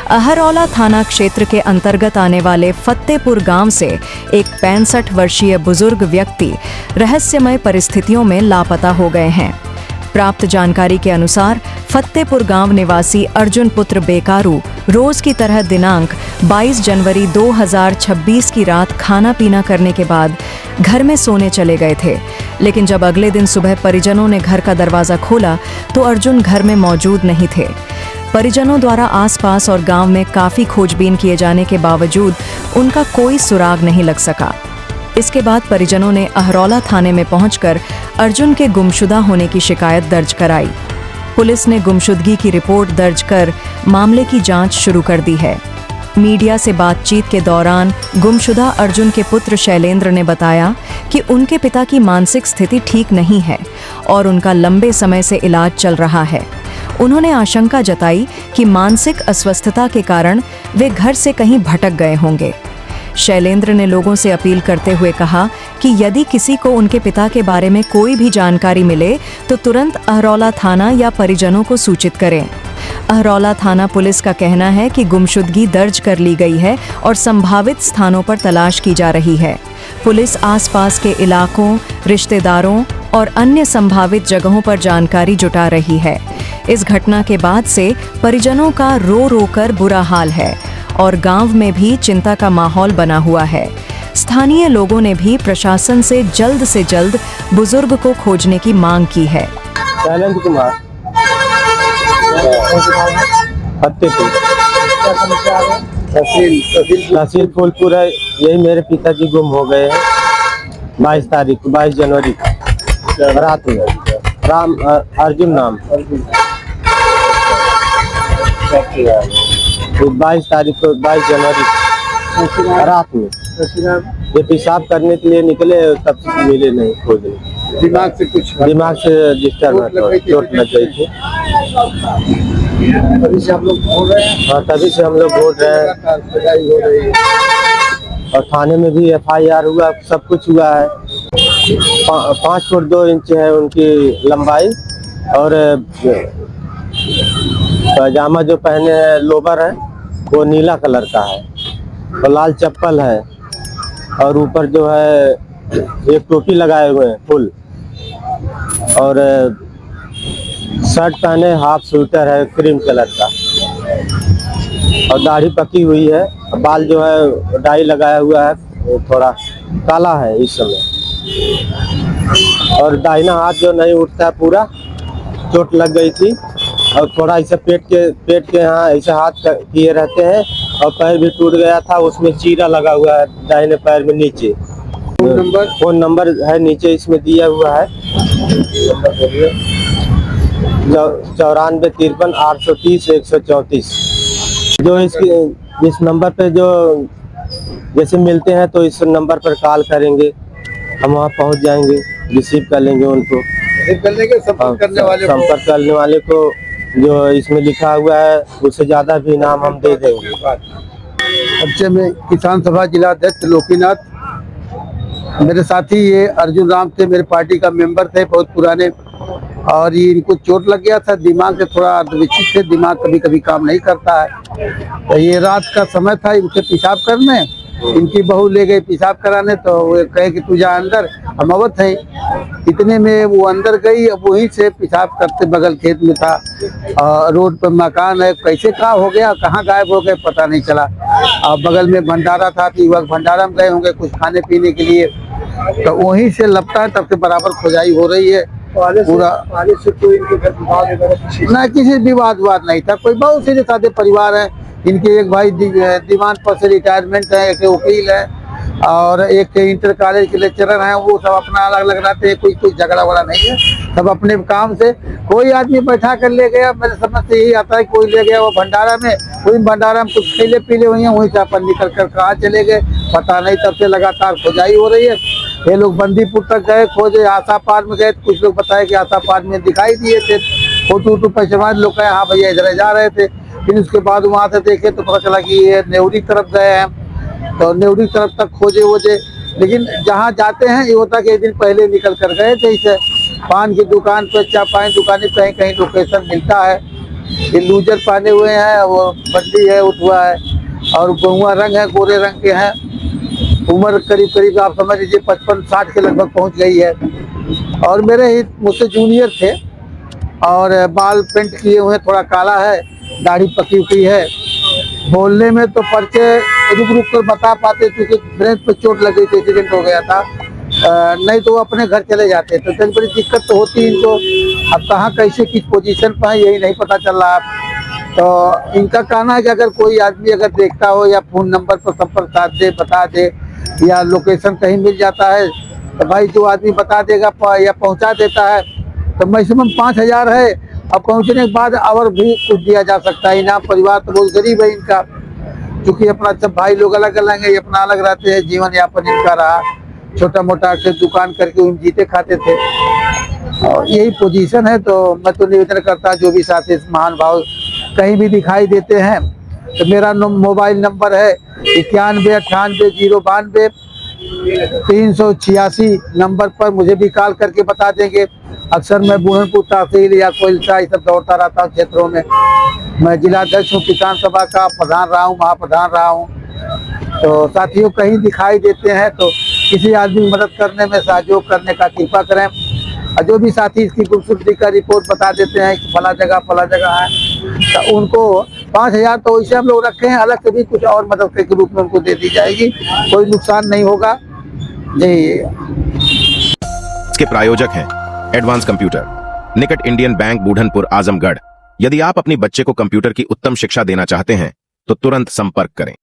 अहरौला थाना क्षेत्र के अंतर्गत आने वाले फतेहपुर गांव से एक 65 वर्षीय बुजुर्ग व्यक्ति रहस्यमय परिस्थितियों में लापता हो गए हैं। प्राप्त जानकारी के अनुसार फतेहपुर गांव निवासी अर्जुन पुत्र बेकारू रोज की तरह दिनांक 22 जनवरी 2026 की रात खाना पीना करने के बाद घर में सोने चले गए थे, लेकिन जब अगले दिन सुबह परिजनों ने घर का दरवाजा खोला तो अर्जुन घर में मौजूद नहीं थे। परिजनों द्वारा आसपास और गांव में काफी खोजबीन किए जाने के बावजूद उनका कोई सुराग नहीं लग सका। इसके बाद परिजनों ने अहरौला थाने में पहुंचकर अर्जुन के गुमशुदा होने की शिकायत दर्ज कराई। पुलिस ने गुमशुदगी की रिपोर्ट दर्ज कर मामले की जांच शुरू कर दी है। मीडिया से बातचीत के दौरान गुमशुदा अर्जुन के पुत्र शैलेंद्र ने बताया कि उनके पिता की मानसिक स्थिति ठीक नहीं है और उनका लंबे समय से इलाज चल रहा है। उन्होंने आशंका जताई कि मानसिक अस्वस्थता के कारण वे घर से कहीं भटक गए होंगे। शैलेंद्र ने लोगों से अपील करते हुए कहा कि यदि किसी को उनके पिता के बारे में कोई भी जानकारी मिले तो तुरंत अहरौला थाना या परिजनों को सूचित करें। अहरौला थाना पुलिस का कहना है कि गुमशुदगी दर्ज कर ली गई है और संभावित स्थानों पर तलाश की जा रही है। पुलिस आसपास के इलाकों, रिश्तेदारों और अन्य संभावित जगहों पर जानकारी जुटा रही है। इस घटना के बाद से परिजनों का रो रो कर बुरा हाल है और गांव में भी चिंता का माहौल बना हुआ है। स्थानीय लोगों ने भी प्रशासन से जल्द बुजुर्ग को खोजने की मांग की है। शैलेंद्र कुमार, फतेहपुर, तहसील फूलपुर है। यही मेरे पिताजी गुम हो गए हैं 22 जनवरी रात में। राम अर्जुन नाम 22 जनवरी रात में ये पेशाब करने के लिए निकले, तब मिले नहीं, खोजे। दिमाग से डिस्टर्ब चोट लग गई थी। तभी से हम लोग ढूंढ रहे हैं और थाने में भी FIR हुआ, सब कुछ हुआ है। 5 फुट 2 इंच है उनकी लंबाई और पजामा जो पहने हैं लोवर है वो नीला कलर का है और लाल चप्पल है और ऊपर जो है एक टोपी लगाए हुए हैं फुल और शर्ट पहने, हाफ स्वेटर है क्रीम कलर का और दाढ़ी पकी हुई है। बाल जो है डाई लगाया हुआ है, थोड़ा काला है इस समय और दाहिना हाथ जो नहीं उठता है, पूरा चोट लग गई थी और थोड़ा ऐसे पेट के यहाँ ऐसे हाथ किए रहते हैं और पैर भी टूट गया था, उसमें चीरा लगा हुआ है दाहिने पैर में नीचे। फोन नंबर है नीचे इसमें दिया हुआ है 94 53 830 134। जो इस नंबर पे जो जैसे मिलते हैं तो इस नंबर पर कॉल करेंगे, हम वहाँ पहुँच जाएंगे, रिसीव कर लेंगे उनको, संपर्क करने वाले को जो इसमें लिखा हुआ है उससे ज्यादा भी इनाम हम दे देंगे। अच्छे में किसान सभा जिला अध्यक्ष लोकीनाथ, मेरे साथी ये अर्जुन राम थे, मेरे पार्टी का मेंबर थे बहुत पुराने, और ये इनको चोट लग गया था, दिमाग से थोड़ा अर्धविकसित थे, दिमाग कभी कभी काम नहीं करता है। तो ये रात का समय था, इनसे पेशाब करने इनकी बहू ले गई पेशाब कराने, तो वो कहे कि तू जा अंदर, हम अवध है। इतने में वो अंदर गई, अब वहीं से पेशाब करते, बगल खेत में था, रोड पर मकान है, कैसे कहाँ हो गया, कहाँ गायब हो गए पता नहीं चला। और बगल में भंडारा था, तो युवक भंडारा में गए होंगे कुछ खाने पीने के लिए, तो वहीं से लगता है तब से बराबर खोजाई हो रही है। पूरा से कोई ना किसी विवाद नहीं था, कोई बहुत सीधे साधे परिवार है। इनके एक भाई दीवान पर से रिटायरमेंट है, एक वकील है और एक इंटर कॉलेज के लेक्चरर हैं। वो सब अपना अलग अलग रहते हैं, कोई झगड़ा वगड़ा नहीं है, सब अपने काम से। कोई आदमी बैठा कर ले गया, मेरे समझ से यही आता है, कोई ले गया वो भंडारा में, कोई भंडारा में कुछ खिले पीले हुए हैं, वहीं से अपन निकल कर कहाँ चले गए पता नहीं। तब से लगातार खोजाई हो रही है। ये लोग बंदीपुर तक गए खोजे, आशा पार में गए, कुछ लोग बताए कि आशा पार में दिखाई दिए थे, फोटो पैसे लोग कहे हाँ भैया इधर जा रहे थे। फिर उसके बाद वहाँ से देखे तो पता चला कि ये नेवरी तरफ गए हैं, तो नेवरी तरफ तक खोजे वोजे, लेकिन जहाँ जाते हैं ये होता कि एक दिन पहले निकल कर गए थे। इसे पान की दुकान पर, चाय पान दुकान कहीं कहीं लोकेशन मिलता है, ये लूजर पहने हुए हैं, वो बंदी है उठवा है, और बहुआ रंग है, गोरे रंग के हैं। उम्र करीब करीब आप समझ लीजिए 55-60 के लगभग पहुंच गई है। और मेरे ही मुझसे जूनियर थे, और बाल पेंट किए हुए, थोड़ा काला है, दाढ़ी पकी हुई है। बोलने में तो पर्चे रुक रुक कर बता पाते, क्योंकि ब्रेन पे चोट लग गई थी, एक्सीडेंट हो गया था। नहीं तो वो अपने घर चले जाते। तो कई बड़ी दिक्कत तो होती है इनको। अब कहाँ कैसे किस पोजीशन पर है यही नहीं पता चल रहा। तो इनका कहना है कि अगर कोई आदमी अगर देखता हो या फ़ोन नंबर पर संपर्क साध दे, बता दे, या लोकेशन कहीं मिल जाता है तो भाई जो आदमी बता देगा या पहुंचा देता है तो मैक्सिमम 5,000 है। अब पहुंचने के बाद और भी कुछ दिया जा सकता है इनाम। परिवार तो बहुत गरीब है इनका, क्योंकि अपना सब भाई लोग अलग अलग है, ये अपना अलग रहते हैं। जीवन यापन इनका रहा, छोटा मोटा के दुकान करके उन जीते खाते थे, और यही पोजीशन है। तो मैं तो निवेदन करता जो भी साथी इस महान भाव कहीं भी दिखाई देते हैं तो मेरा मोबाइल नंबर है 9198-092-386 नंबर पर मुझे भी कॉल करके बता देंगे। अक्सर मैं बुरहानपुर तहसील या कोयलसा ये सब दौड़ता रहता हूँ क्षेत्रों में। मैं जिलाध्यक्ष हूँ, किसान सभा का प्रधान रहा हूँ, महाप्रधान रहा हूँ। तो साथियों कहीं दिखाई देते हैं तो किसी आदमी की मदद करने में सहयोग करने का कृपा करें। और जो भी साथी इसकी गुमशुदगी का रिपोर्ट बता देते हैं कि फला जगह है, तो उनको 5,000 तो वैसे हम लोग रखे हैं, अलग से भी कुछ और मदद के रूप में उनको दे दी जाएगी, कोई नुकसान नहीं होगा जी। इसके प्रायोजक हैं एडवांस कंप्यूटर, निकट इंडियन बैंक, बूढ़नपुर, आजमगढ़। यदि आप अपने बच्चे को कंप्यूटर की उत्तम शिक्षा देना चाहते हैं तो तुरंत संपर्क करें।